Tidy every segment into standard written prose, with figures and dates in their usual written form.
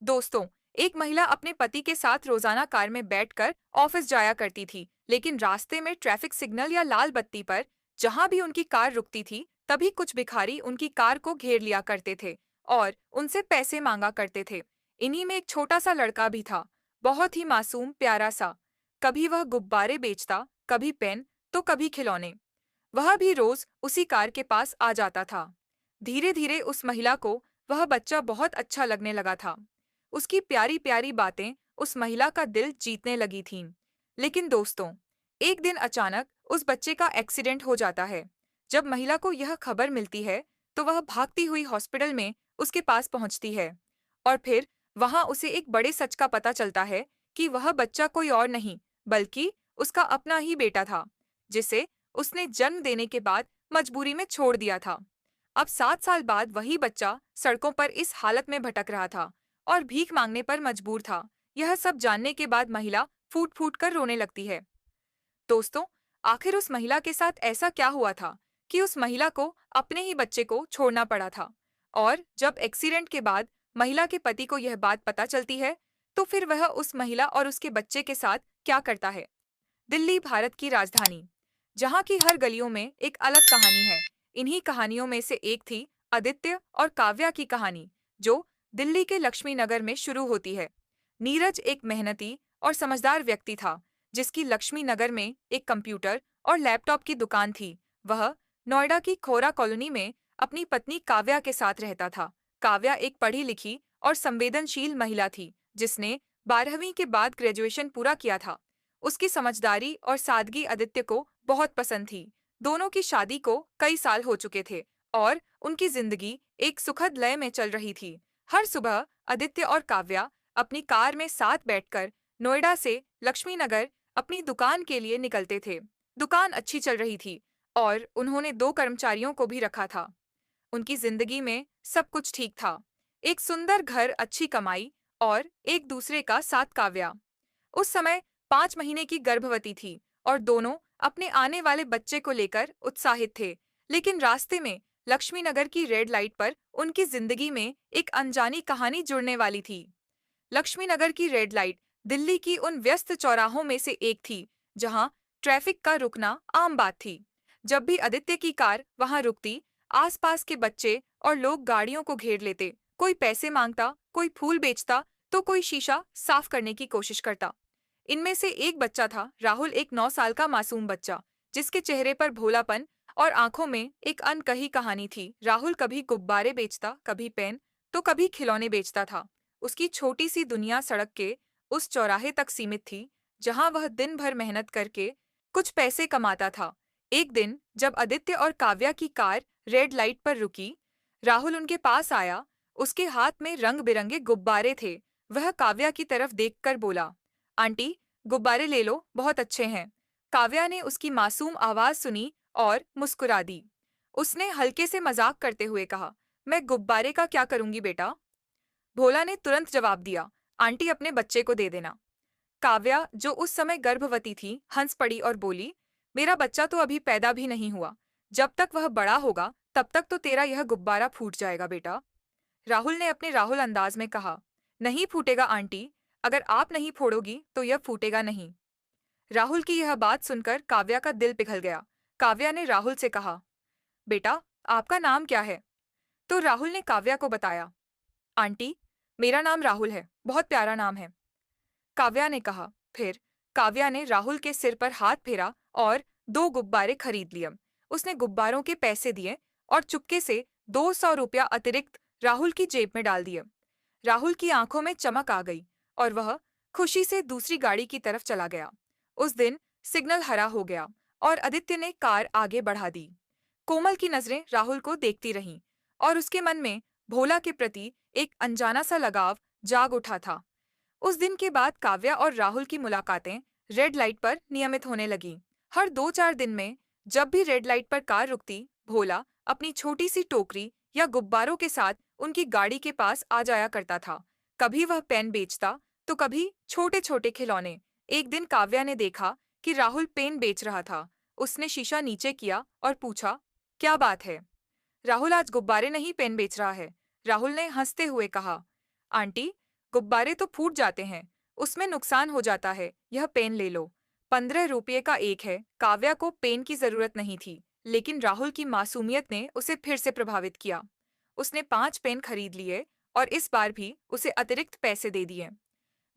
दोस्तों, एक महिला अपने पति के साथ रोजाना कार में बैठकर ऑफिस जाया करती थी, लेकिन रास्ते में ट्रैफिक सिग्नल या लाल बत्ती पर जहां भी उनकी कार रुकती थी, तभी कुछ भिखारी उनकी कार को घेर लिया करते थे और उनसे पैसे मांगा करते थे। इन्हीं में एक छोटा सा लड़का भी था, बहुत ही मासूम प्यारा सा। कभी वह गुब्बारे बेचता, कभी पेन, तो कभी खिलौने। वह भी रोज उसी कार के पास आ जाता था। धीरे धीरे उस महिला को वह बच्चा बहुत अच्छा लगने लगा था। उसकी प्यारी प्यारी बातें उस महिला का दिल जीतने लगी थीं। लेकिन दोस्तों, एक दिन अचानक उस बच्चे का एक्सीडेंट हो जाता है। जब महिला को यह खबर मिलती है, तो वह भागती हुई हॉस्पिटल में उसके पास पहुंचती है। और फिर वहां उसे एक बड़े सच का पता चलता है कि वह बच्चा कोई और नहीं, बल्कि उसका अपना ही बेटा था, जिसे उसने जन्म देने के बाद मजबूरी में छोड़ दिया था। अब 7 साल बाद वही बच्चा सड़कों पर इस हालत में भटक रहा था और भीख मांगने पर मजबूर था। यह सब जानने के बाद महिला फूट फूट कर रोने लगती है। दोस्तों, आखिर उस महिला के साथ ऐसा क्या हुआ था कि उस महिला को अपने ही बच्चे को छोड़ना पड़ा था? और जब एक्सीडेंट के बाद महिला के पति को यह बात पता चलती है, तो फिर वह उस महिला और उसके बच्चे के साथ क्या करता है? दिल्ली भारत की राजधानी, जहाँ की हर गलियों में एक अलग कहानी है। इन्हीं कहानियों में से एक थी आदित्य और काव्या की कहानी, जो दिल्ली के लक्ष्मी नगर में शुरू होती है। नीरज एक मेहनती और समझदार व्यक्ति था, जिसकी लक्ष्मी नगर में एक कंप्यूटर और लैपटॉप की दुकान थी। वह नोएडा की खोरा कॉलोनी में अपनी पत्नी काव्या के साथ रहता था। काव्या एक पढ़ी लिखी और संवेदनशील महिला थी, जिसने 12वीं के बाद ग्रेजुएशन पूरा किया था। उसकी समझदारी और सादगी आदित्य को बहुत पसंद थी। दोनों की शादी को कई साल हो चुके थे और उनकी जिंदगी एक सुखद लय में चल रही थी। हर सुबह आदित्य और काव्या अपनी कार में साथ बैठकर नोएडा से लक्ष्मी नगर अपनी दुकान के लिए निकलते थे। दुकान अच्छी चल रही थी और उन्होंने 2 कर्मचारियों को भी रखा था। उनकी जिंदगी में सब कुछ ठीक था। एक सुंदर घर, अच्छी कमाई और एक दूसरे का साथ। काव्या उस समय 5 महीने की गर्भवती थी और दोनों अपने आने वाले बच्चे को लेकर उत्साहित थे। लेकिन रास्ते में लक्ष्मी नगर की रेड लाइट पर उनकी जिंदगी में एक अनजानी कहानी जुड़ने वाली थी। लक्ष्मी नगर की रेड लाइट दिल्ली की उन व्यस्त चौराहों में से एक थी, जहां ट्रैफिक का रुकना आम बात थी। जब भी आदित्य की कार वहां रुकती, आसपास के बच्चे और लोग गाड़ियों को घेर लेते। कोई पैसे मांगता, कोई फूल बेचता, तो कोई शीशा साफ करने की कोशिश करता। इनमें से एक बच्चा था, राहुल, एक 9 साल का मासूम बच्चा, जिसके चेहरे पर भोलापन और आंखों में एक अनकही कहानी थी। राहुल कभी गुब्बारे बेचता, कभी पेन, तो कभी खिलौने बेचता था। उसकी छोटी सी दुनिया सड़क के उस चौराहे तक सीमित थी, जहां वह दिन भर मेहनत करके कुछ पैसे कमाता था। एक दिन जब आदित्य और काव्या की कार रेड लाइट पर रुकी, राहुल उनके पास आया। उसके हाथ में रंग बिरंगे गुब्बारे थे। वह काव्या की तरफ देखकर बोला, आंटी, गुब्बारे ले लो, बहुत अच्छे हैं। काव्या ने उसकी मासूम आवाज सुनी और मुस्कुरा दी। उसने हल्के से मजाक करते हुए कहा, मैं गुब्बारे का क्या करूंगी बेटा? भोला ने तुरंत जवाब दिया, आंटी, अपने बच्चे को दे देना। काव्या, जो उस समय गर्भवती थी, हंस पड़ी और बोली, मेरा बच्चा तो अभी पैदा भी नहीं हुआ। जब तक वह बड़ा होगा, तब तक तो तेरा यह गुब्बारा फूट जाएगा बेटा। राहुल ने अपने राहुल अंदाज में कहा, नहीं फूटेगा आंटी, अगर आप नहीं फोड़ोगी तो यह फूटेगा नहीं। राहुल की यह बात सुनकर काव्या का दिल पिघल गया। काव्या ने राहुल से कहा, बेटा, आपका नाम क्या है? तो राहुल ने काव्या को बताया, आंटी, मेरा नाम राहुल है, बहुत प्यारा नाम है। काव्या ने कहा। फिर काव्या ने राहुल के सिर पर हाथ फेरा और 2 गुब्बारे खरीद लिए। उसने गुब्बारों के पैसे दिए और चुपके से 200 रुपया अतिरिक्त राहुल की जेब में डाल दिए। राहुल की आंखों में चमक आ गई और वह खुशी से दूसरी गाड़ी की तरफ चला गया। उस दिन सिग्नल हरा हो गया और आदित्य ने कार आगे बढ़ा दी। कोमल की नजरें राहुल को देखती रहीं और उसके मन में भोला के प्रति एक अनजाना सा लगाव जाग उठा था। उस दिन के बाद काव्या और राहुल की मुलाकातें रेड लाइट पर नियमित होने लगीं। हर 2-4 दिन में जब भी रेड लाइट पर कार रुकती, भोला अपनी छोटी सी टोकरी या गुब्बारों के साथ उनकी गाड़ी के पास आ जाया करता था। कभी वह पेन बेचता, तो कभी छोटे छोटे खिलौने। एक दिन काव्या ने देखा कि राहुल पेन बेच रहा था। उसने शीशा नीचे किया और पूछा, क्या बात है? राहुल आज गुब्बारे नहीं पेन बेच रहा है। राहुल ने हंसते हुए कहा, आंटी, गुब्बारे तो फूट जाते हैं, उसमें नुकसान हो जाता है, यह पेन ले लो। 15 रुपये का एक है। काव्या को पेन की जरूरत नहीं थी, लेकिन राहुल की मासूमियत ने उसे फिर से प्रभावित किया। उसने 5 पेन खरीद लिए और इस बार भी उसे अतिरिक्त पैसे दे दिए।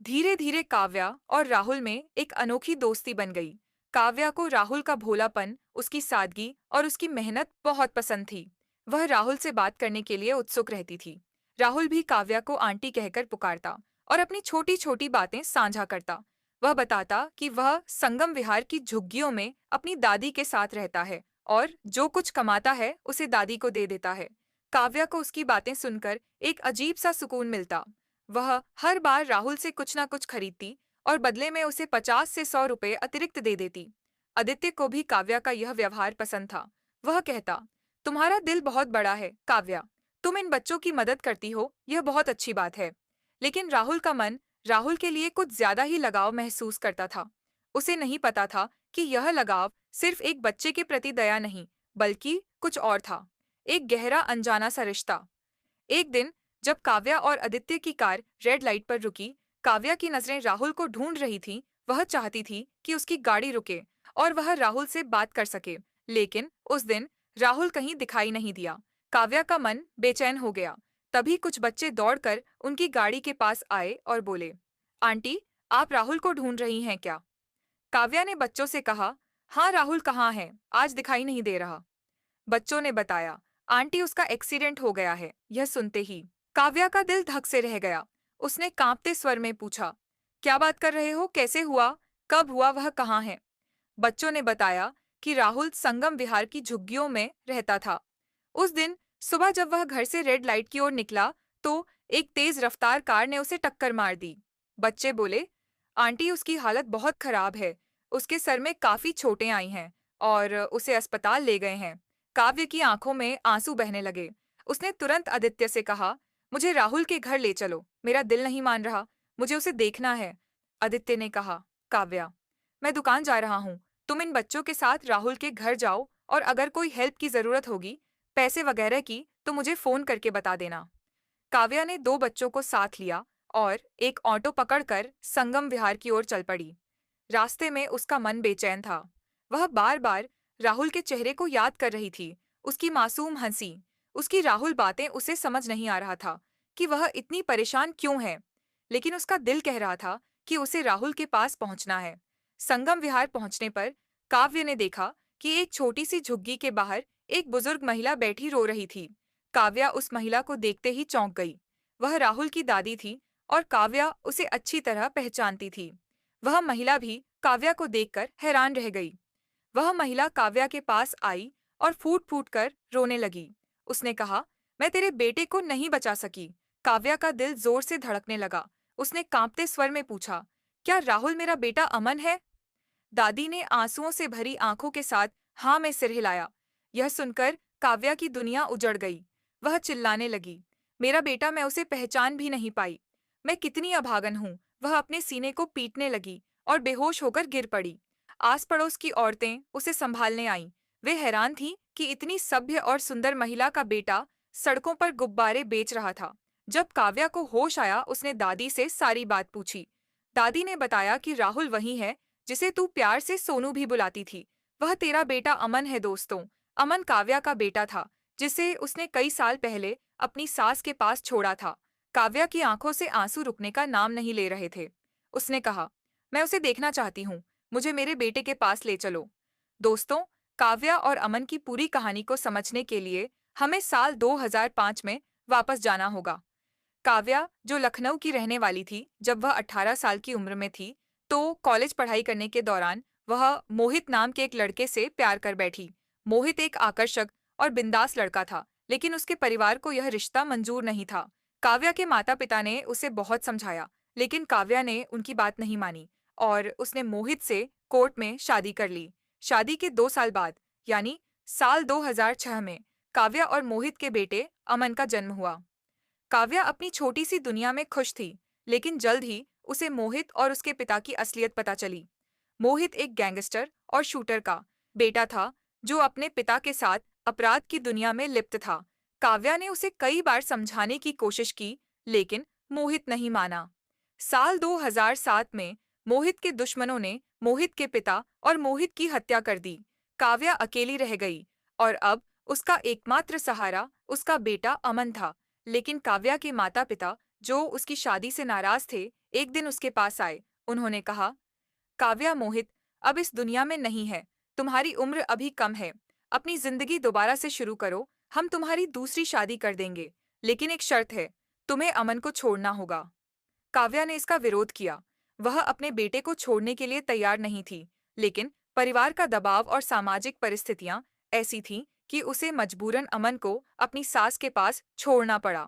धीरे धीरे काव्या और राहुल में एक अनोखी दोस्ती बन गई। काव्या को राहुल का भोलापन, उसकी सादगी और उसकी मेहनत बहुत पसंद थी। वह राहुल से बात करने के लिए उत्सुक रहती थी। राहुल भी काव्या को आंटी कहकर पुकारता और अपनी छोटी छोटी बातें साझा करता। वह बताता कि वह संगम विहार की झुग्गियों में अपनी दादी के साथ रहता है और जो कुछ कमाता है उसे दादी को दे देता है। काव्या को उसकी बातें सुनकर एक अजीब सा सुकून मिलता। वह हर बार राहुल से कुछ ना कुछ खरीदती और बदले में उसे 50 से 100 रुपए अतिरिक्त दे देती। आदित्य को भी काव्या का यह व्यवहार पसंद था। वह कहता, तुम्हारा दिल बहुत बड़ा है काव्या, तुम इन बच्चों की मदद करती हो, यह बहुत अच्छी बात है। लेकिन राहुल का मन राहुल के लिए कुछ ज्यादा ही लगाव महसूस करता था। उसे नहीं पता था कि यह लगाव सिर्फ एक बच्चे के प्रति दया नहीं, बल्कि कुछ और था, एक गहरा अनजाना सा रिश्ता। एक दिन जब काव्या और आदित्य की कार रेड लाइट पर रुकी, काव्या की नजरें राहुल को ढूंढ रही थीं। वह चाहती थी कि उसकी गाड़ी रुके और वह राहुल से बात कर सके, लेकिन उस दिन राहुल कहीं दिखाई नहीं दिया। काव्या का मन बेचैन हो गया। तभी कुछ बच्चे दौड़कर उनकी गाड़ी के पास आए और बोले, आंटी, आप राहुल को ढूंढ रही हैं क्या? काव्या ने बच्चों से कहा, हाँ, राहुल कहाँ है, आज दिखाई नहीं दे रहा। बच्चों ने बताया, आंटी, उसका एक्सीडेंट हो गया है। यह सुनते ही काव्या का दिल धक से रह गया। उसने कांपते स्वर में पूछा, क्या बात कर रहे हो, कैसे हुआ, कब हुआ, वह कहाँ है? बच्चों ने बताया कि राहुल संगम विहार की झुग्गियों में रहता था। उस दिन सुबह जब वह घर से रेड लाइट की ओर निकला तो एक तेज रफ्तार कार ने उसे टक्कर मार दी। बच्चे बोले, आंटी, उसकी हालत बहुत खराब है, उसके सर में काफी चोटें आई हैं और उसे अस्पताल ले गए हैं। काव्य की आंखों में आंसू बहने लगे। उसने तुरंत आदित्य से कहा, मुझे राहुल के घर ले चलो, मेरा दिल नहीं मान रहा, मुझे उसे देखना है। आदित्य ने कहा, काव्या, मैं दुकान जा रहा हूँ, तुम इन बच्चों के साथ राहुल के घर जाओ और अगर कोई हेल्प की जरूरत होगी, पैसे वगैरह की, तो मुझे फोन करके बता देना। काव्या ने 2 बच्चों को साथ लिया और एक ऑटो पकड़कर संगम विहार की ओर चल पड़ी। रास्ते में उसका मन बेचैन था। वह बार बार राहुल के चेहरे को याद कर रही थी, उसकी मासूम हंसी, उसकी राहुल बातें। उसे समझ नहीं आ रहा था कि वह इतनी परेशान क्यों है, लेकिन उसका दिल कह रहा था कि उसे राहुल के पास पहुंचना है। संगम विहार पहुंचने पर काव्य ने देखा कि एक छोटी सी झुग्गी के बाहर एक बुजुर्ग महिला बैठी रो रही थी। काव्या उस महिला को देखते ही चौंक गई। वह राहुल की दादी थी और काव्या उसे अच्छी तरह पहचानती थी। वह महिला भी काव्या को देखकर हैरान रह गई। वह महिला काव्या के पास आई और फूट फूट कर रोने लगी। उसने कहा, मैं तेरे बेटे को नहीं बचा सकी। काव्या का दिल जोर से धड़कने लगा। उसने कांपते स्वर में पूछा, क्या राहुल मेरा बेटा अमन है? दादी ने आंसुओं से भरी आंखों के साथ हाँ में सिर हिलाया। यह सुनकर काव्या की दुनिया उजड़ गई। वह चिल्लाने लगी, मेरा बेटा, मैं उसे पहचान भी नहीं पाई। मैं कितनी अभागन हूँ। वह अपने सीने को पीटने लगी और बेहोश होकर गिर पड़ी। आस पड़ोस की औरतें उसे संभालने आईं। वे हैरान थीं कि इतनी सभ्य और सुंदर महिला का बेटा सड़कों पर गुब्बारे बेच रहा था। जब काव्या को होश आया, उसने दादी से सारी बात पूछी। दादी ने बताया कि राहुल वही है जिसे तू प्यार से सोनू भी बुलाती थी। वह तेरा बेटा अमन है। दोस्तों, अमन काव्या का बेटा था, जिसे उसने कई साल पहले अपनी सास के पास छोड़ा था। काव्या की आंखों से आंसू रुकने का नाम नहीं ले रहे थे। उसने कहा, मैं उसे देखना चाहती हूँ, मुझे मेरे बेटे के पास ले चलो। दोस्तों, काव्या और अमन की पूरी कहानी को समझने के लिए हमें साल 2005 में वापस जाना होगा। काव्या, जो लखनऊ की रहने वाली थी, जब वह 18 साल की उम्र में थी, तो कॉलेज पढ़ाई करने के दौरान वह मोहित नाम के एक लड़के से प्यार कर बैठी। मोहित एक आकर्षक और बिंदास लड़का था, लेकिन उसके परिवार को यह रिश्ता मंजूर नहीं था। काव्या के माता पिता ने उसे बहुत समझाया, लेकिन काव्या ने उनकी बात नहीं मानी और उसने मोहित से कोर्ट में शादी कर ली। शादी के 2 साल बाद, यानी साल 2006 में, काव्या और मोहित के बेटे अमन का जन्म हुआ। काव्या अपनी छोटी सी दुनिया में खुश थी, लेकिन जल्द ही उसे मोहित और उसके पिता की असलियत पता चली। मोहित एक गैंगस्टर और शूटर का बेटा था, जो अपने पिता के साथ अपराध की दुनिया में लिप्त था। काव्या ने उसे कई बार समझाने की कोशिश की, लेकिन मोहित नहीं माना। साल 2007 में मोहित के दुश्मनों ने मोहित के पिता और मोहित की हत्या कर दी। काव्या अकेली रह गई और अब उसका एकमात्र सहारा उसका बेटा अमन था। लेकिन काव्या के माता-पिता, जो उसकी शादी से नाराज थे, एक दिन उसके पास आए। उन्होंने कहा, काव्या, मोहित अब इस दुनिया में नहीं है। तुम्हारी उम्र अभी कम है। अपनी जिंदगी दोबारा से शुरू करो। हम तुम्हारी दूसरी शादी कर देंगे, लेकिन एक शर्त है, तुम्हें अमन को छोड़ना होगा। काव्या ने इसका विरोध किया। वह अपने बेटे को छोड़ने के लिए तैयार नहीं थी, लेकिन परिवार का दबाव और सामाजिक परिस्थितियां ऐसी थीं कि उसे मजबूरन अमन को अपनी सास के पास छोड़ना पड़ा।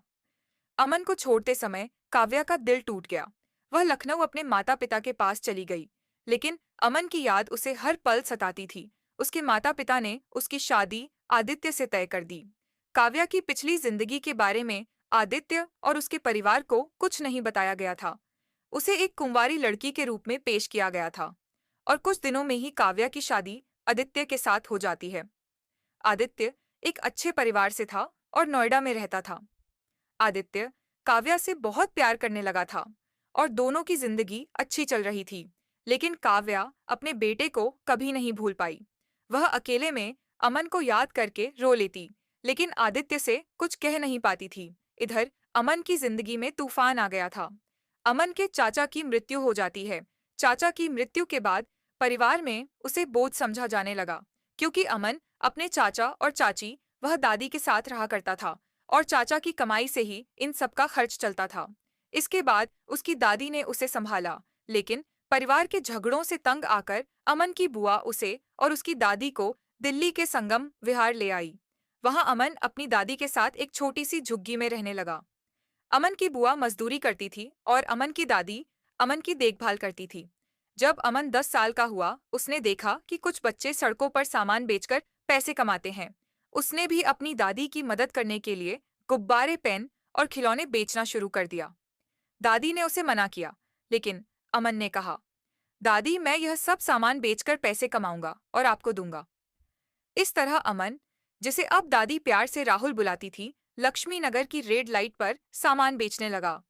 अमन को छोड़ते समय काव्या का दिल टूट गया। वह लखनऊ अपने माता पिता के पास चली गई, लेकिन अमन की याद उसे हर पल सताती थी। उसके माता पिता ने उसकी शादी आदित्य से तय कर दी। काव्या की पिछली जिंदगी के बारे में आदित्य और उसके परिवार को कुछ नहीं बताया गया था। उसे एक कुंवारी लड़की के रूप में पेश किया गया था और कुछ दिनों में ही काव्या की शादी आदित्य के साथ हो जाती है। आदित्य एक अच्छे परिवार से था और नोएडा में रहता था। आदित्य काव्या से बहुत प्यार करने लगा था और दोनों की जिंदगी अच्छी चल रही थी। लेकिन काव्या अपने बेटे को कभी नहीं भूल पाई। वह अकेले में अमन को याद करके रो लेती, लेकिन आदित्य से कुछ कह नहीं पाती थी। इधर अमन की जिंदगी में तूफान आ गया था। अमन के चाचा की मृत्यु हो जाती है। चाचा की मृत्यु के बाद परिवार में उसे बोझ समझा जाने लगा, क्योंकि अमन अपने चाचा और चाची वह दादी के साथ रहा करता था और चाचा की कमाई से ही इन सब का खर्च चलता था। इसके बाद उसकी दादी ने उसे संभाला, लेकिन परिवार के झगड़ों से तंग आकर अमन की बुआ उसे और उसकी दादी को दिल्ली के संगम विहार ले आई। वहां अमन अपनी दादी के साथ एक छोटी सी झुग्गी में रहने लगा। अमन की बुआ मजदूरी करती थी और अमन की दादी अमन की देखभाल करती थी। जब अमन 10 साल का हुआ, उसने देखा कि कुछ बच्चे सड़कों पर सामान बेचकर पैसे कमाते हैं। उसने भी अपनी दादी की मदद करने के लिए गुब्बारे, पेन और खिलौने बेचना शुरू कर दिया। दादी ने उसे मना किया, लेकिन अमन ने कहा, दादी, मैं यह सब सामान बेचकर पैसे कमाऊंगा और आपको दूंगा। इस तरह अमन, जिसे अब दादी प्यार से राहुल बुलाती थी, लक्ष्मी नगर की रेड लाइट पर सामान बेचने लगा।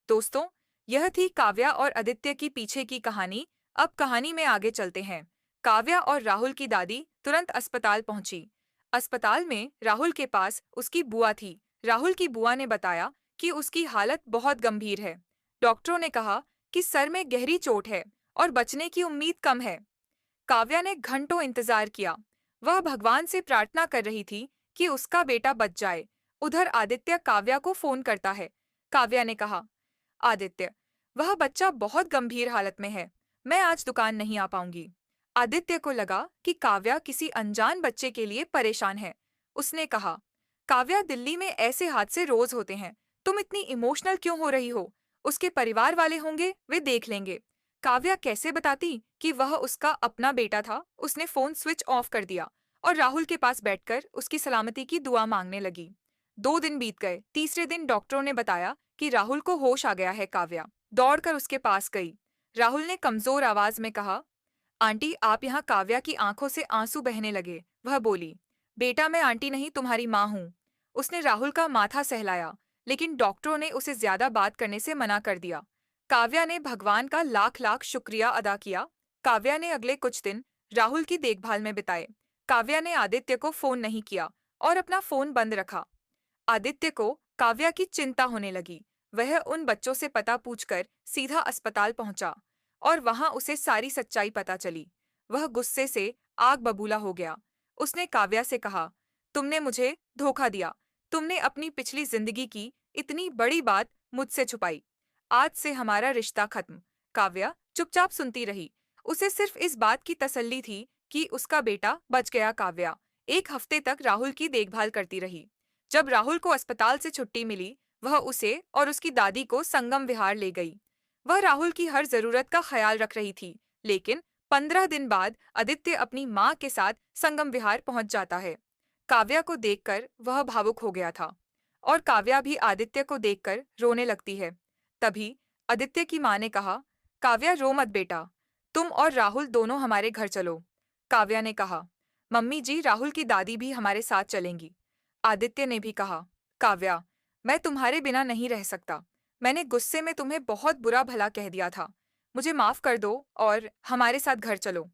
दोस्तों, यह थी काव्या और आदित्य की पीछे की कहानी। अब कहानी में आगे चलते हैं। काव्या और राहुल की दादी तुरंत अस्पताल पहुंची। अस्पताल में राहुल के पास उसकी बुआ थी। राहुल की बुआ ने बताया कि उसकी हालत बहुत गंभीर है। डॉक्टरों ने कहा कि सर में गहरी चोट है और बचने की उम्मीद कम है। काव्या ने घंटों इंतजार किया। वह भगवान से प्रार्थना कर रही थी कि उसका बेटा बच जाए। उधर आदित्य काव्या को फोन करता है। काव्या ने कहा, आदित्य, वह बच्चा बहुत गंभीर हालत में है। मैं आज दुकान नहीं आ पाऊंगी। आदित्य को लगा कि काव्या किसी अनजान बच्चे के लिए परेशान है। उसने कहा, काव्या, दिल्ली में ऐसे हादसे रोज होते हैं। तुम इतनी इमोशनल क्यों हो रही हो? उसके परिवार वाले होंगे, वे देख लेंगे। काव्या कैसे बताती कि वह उसका अपना बेटा था? उसने फोन स्विच ऑफ कर दिया और राहुल के पास बैठकर उसकी सलामती की दुआ मांगने लगी। 2 दिन बीत गए। तीसरे दिन डॉक्टरों ने बताया कि राहुल को होश आ गया है। काव्या दौड़कर उसके पास गई। राहुल ने कमजोर आवाज में कहा, आंटी, आप यहाँ। काव्या की आंखों से आंसू बहने लगे। वह बोली, बेटा, मैं आंटी नहीं, तुम्हारी माँ हूँ। उसने राहुल का माथा सहलाया, लेकिन डॉक्टरों ने उसे ज्यादा बात करने से मना कर दिया। काव्या ने भगवान का लाख लाख शुक्रिया अदा किया। काव्या ने अगले कुछ दिन राहुल की देखभाल में बिताए। काव्या ने आदित्य को फोन नहीं किया और अपना फोन बंद रखा। आदित्य को काव्या की चिंता होने लगी। वह उन बच्चों से पता पूछकर सीधा अस्पताल पहुंचा और वहां उसे सारी सच्चाई पता चली। वह गुस्से से आग बबूला हो गया। उसने काव्या से कहा, तुमने मुझे धोखा दिया। तुमने अपनी पिछली जिंदगी की इतनी बड़ी बात मुझसे छुपाई। आज से हमारा रिश्ता खत्म। काव्या चुपचाप सुनती रही। उसे सिर्फ इस बात की तसल्ली थी कि उसका बेटा बच गया। काव्या 1 हफ्ते तक राहुल की देखभाल करती रही। जब राहुल को अस्पताल से छुट्टी मिली, वह उसे और उसकी दादी को संगम विहार ले गई। वह राहुल की हर जरूरत का ख्याल रख रही थी। लेकिन 15 दिन बाद आदित्य अपनी माँ के साथ संगम विहार पहुंच जाता है। काव्या को देखकर वह भावुक हो गया था और काव्या भी आदित्य को देखकर रोने लगती है। तभी आदित्य की माँ ने कहा, काव्या, रो मत बेटा, तुम और राहुल दोनों हमारे घर चलो। काव्या ने कहा, मम्मी जी, राहुल की दादी भी हमारे साथ चलेंगी। आदित्य ने भी कहा, काव्या, मैं तुम्हारे बिना नहीं रह सकता। मैंने गुस्से में तुम्हें बहुत बुरा भला कह दिया था। मुझे माफ कर दो और हमारे साथ घर चलो।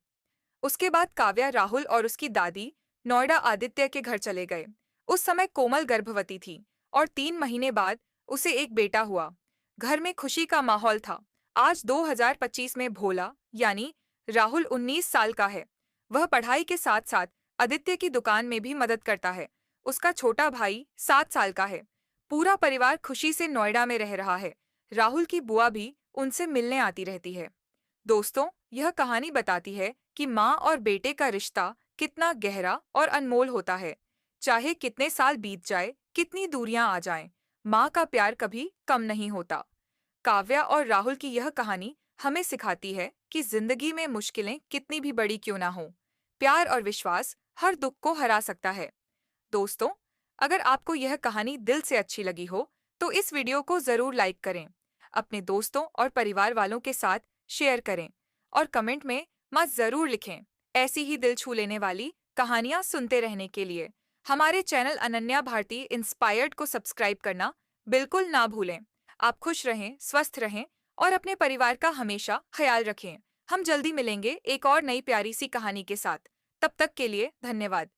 उसके बाद काव्या राहुल और उसकी दादी नोएडा आदित्य के घर चले गए। उस समय कोमल गर्भवती थी और 3 महीने बाद उसे एक बेटा हुआ। घर में खुशी का माहौल था। आज 2025 में भोला यानी राहुल 19 साल का है। वह पढ़ाई के साथ साथ आदित्य की दुकान में भी मदद करता है। उसका छोटा भाई 7 साल का है। पूरा परिवार खुशी से नोएडा में रह रहा है। राहुल की बुआ भी उनसे मिलने आती रहती है। दोस्तों, यह कहानी बताती है कि माँ और बेटे का रिश्ता कितना गहरा और अनमोल होता है। चाहे कितने साल बीत जाए, कितनी दूरियां आ जाएं, माँ का प्यार कभी कम नहीं होता। काव्या और राहुल की यह कहानी हमें सिखाती है कि जिंदगी में मुश्किलें कितनी भी बड़ी क्यों ना हो, प्यार और विश्वास हर दुख को हरा सकता है। दोस्तों, अगर आपको यह कहानी दिल से अच्छी लगी हो, तो इस वीडियो को जरूर लाइक करें, अपने दोस्तों और परिवार वालों के साथ शेयर करें और कमेंट में मत जरूर लिखें। ऐसी ही दिल छू लेने वाली कहानियां सुनते रहने के लिए हमारे चैनल अनन्या भारती इंस्पायर्ड को सब्सक्राइब करना बिल्कुल ना भूलें। आप खुश रहें, स्वस्थ रहें और अपने परिवार का हमेशा ख्याल रखें। हम जल्दी मिलेंगे एक और नई प्यारी सी कहानी के साथ। तब तक के लिए धन्यवाद।